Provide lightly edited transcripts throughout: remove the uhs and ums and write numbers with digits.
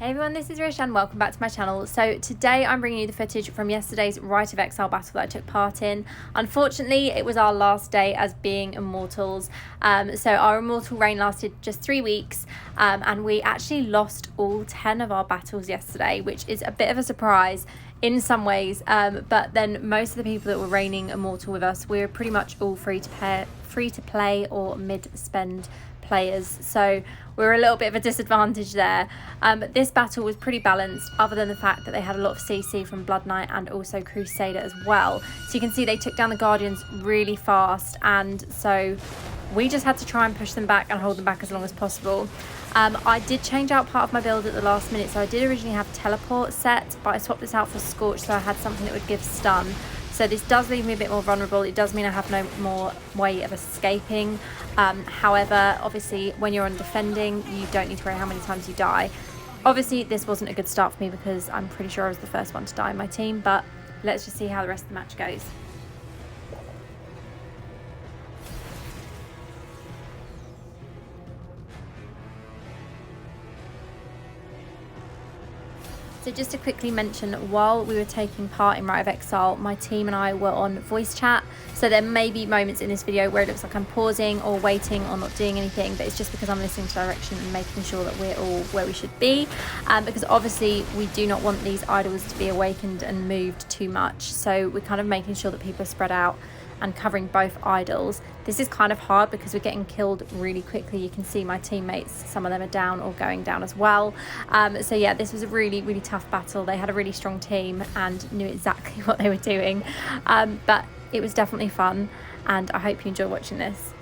Hey everyone, this is Rish and welcome back to my channel. So today I'm bringing you the footage from yesterday's Rite of Exile battle that I took part in. Unfortunately, it was our last day as being Immortals. So our Immortal reign lasted just 3 weeks and we actually lost all 10 of our battles yesterday, which is a bit of a surprise in some ways. But then most of the people that were reigning Immortal with us, we were pretty much all free to play or mid-spend players, so we're a little bit of a disadvantage there. This battle was pretty balanced other than the fact that they had a lot of CC from Blood Knight and also Crusader as well. So you can see they took down the Guardians really fast, and so we just had to try and push them back and hold them back as long as possible. I did change out part of my build at the last minute, so I did originally have Teleport set, but I swapped this out for Scorch so I had something that would give stun. So this does leave me a bit more vulnerable. It does mean I have no more way of escaping. However, obviously when you're on defending, you don't need to worry how many times you die. Obviously this wasn't a good start for me because I'm pretty sure I was the first one to die in my team, but let's just see how the rest of the match goes. So just to quickly mention, while we were taking part in Rite of Exile, my team and I were on voice chat. So there may be moments in this video where it looks like I'm pausing or waiting or not doing anything, but it's just because I'm listening to direction and making sure that we're all where we should be. Because obviously we do not want these idols to be awakened and moved too much. So we're kind of making sure that people are spread out and covering both idols. This is kind of hard because we're getting killed really quickly. You can see my teammates, some of them are down or going down as well. So yeah, this was a really, really tough battle. They had a really strong team and knew exactly what they were doing. But it was definitely fun, and I hope you enjoy watching this.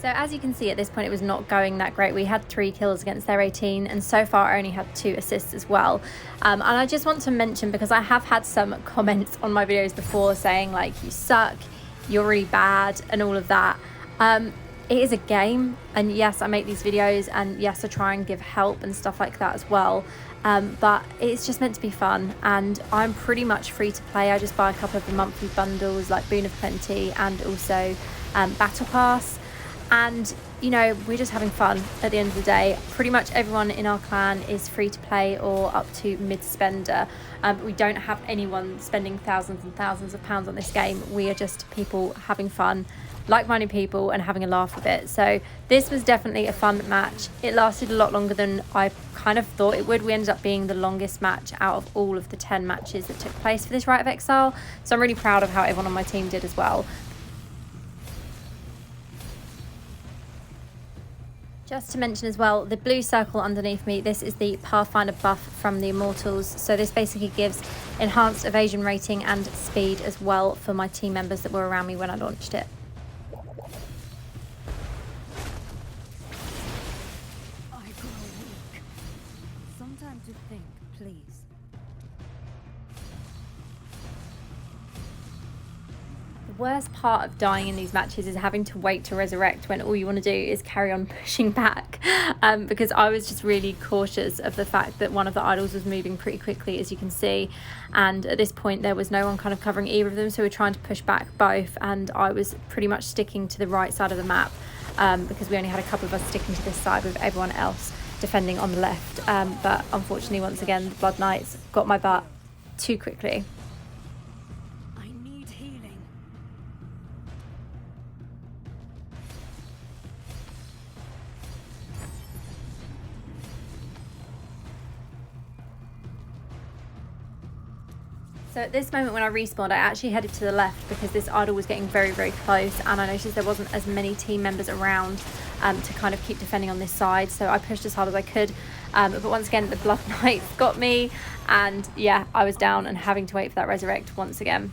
So as you can see, at this point it was not going that great. We had 3 kills against their 18, and so far I only had 2 assists as well. And I just want to mention, because I have had some comments on my videos before saying like, you suck, you're really bad and all of that. It is a game, and yes, I make these videos, and yes, I try and give help and stuff like that as well. But it's just meant to be fun, and I'm pretty much free to play. I just buy a couple of the monthly bundles like Boon of Plenty and also Battle Pass. And, you know, we're just having fun at the end of the day. Pretty much everyone in our clan is free to play or up to mid-spender. We don't have anyone spending thousands and thousands of pounds on this game. We are just people having fun, like-minded people, and having a laugh with it. So this was definitely a fun match. It lasted a lot longer than I kind of thought it would. We ended up being the longest match out of all of the 10 matches that took place for this Rite of Exile. So I'm really proud of how everyone on my team did as well. Just to mention as well, the blue circle underneath me, this is the Pathfinder buff from the Immortals. So this basically gives enhanced evasion rating and speed as well for my team members that were around me when I launched it. I grow weak. Sometimes you think, please. The worst part of dying in these matches is having to wait to resurrect when all you want to do is carry on pushing back, because I was just really cautious of the fact that one of the idols was moving pretty quickly, as you can see, and at this point there was no one kind of covering either of them, so we're trying to push back both, and I was pretty much sticking to the right side of the map because we only had a couple of us sticking to this side with everyone else defending on the left. But unfortunately, once again, the Blood Knights got my butt too quickly. So at this moment when I respawned, I actually headed to the left because this idol was getting very, very close, and I noticed there wasn't as many team members around to kind of keep defending on this side, so I pushed as hard as I could. But once again, the Blood Knights got me, and yeah, I was down and having to wait for that resurrect once again.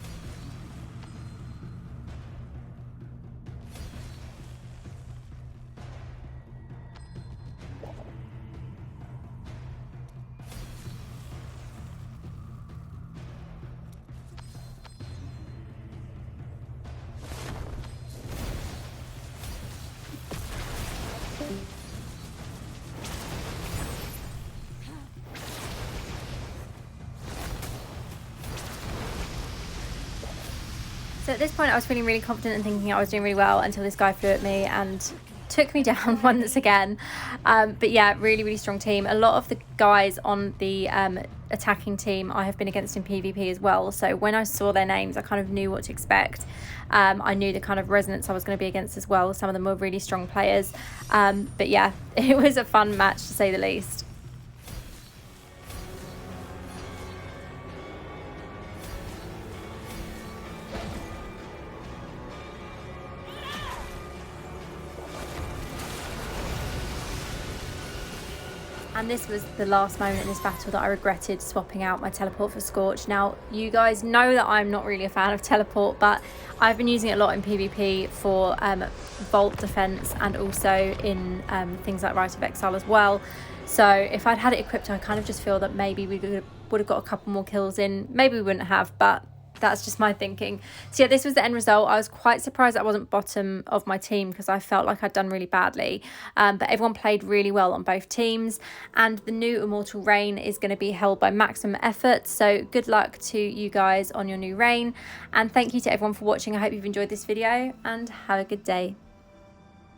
So at this point I was feeling really confident and thinking I was doing really well until this guy flew at me and took me down once again. But yeah, really strong team. A lot of the guys on the attacking team I have been against in PvP as well, so when I saw their names I kind of knew what to expect. I knew the kind of resonance I was going to be against as well. Some of them were really strong players, but yeah, it was a fun match to say the least. And this was the last moment in this battle that I regretted swapping out my teleport for Scorch. Now, you guys know that I'm not really a fan of teleport, but I've been using it a lot in PvP for vault defense and also in things like Rite of Exile as well. So if I'd had it equipped, I kind of just feel that maybe we would have got a couple more kills in. Maybe we wouldn't have, but that's just my thinking. So yeah, this was the end result. I was quite surprised I wasn't bottom of my team because I felt like I'd done really badly, but everyone played really well on both teams, and the new Immortal reign is going to be held by Maximum Effort. So good luck to you guys on your new reign, and thank you to everyone for watching. I hope you've enjoyed this video and have a good day.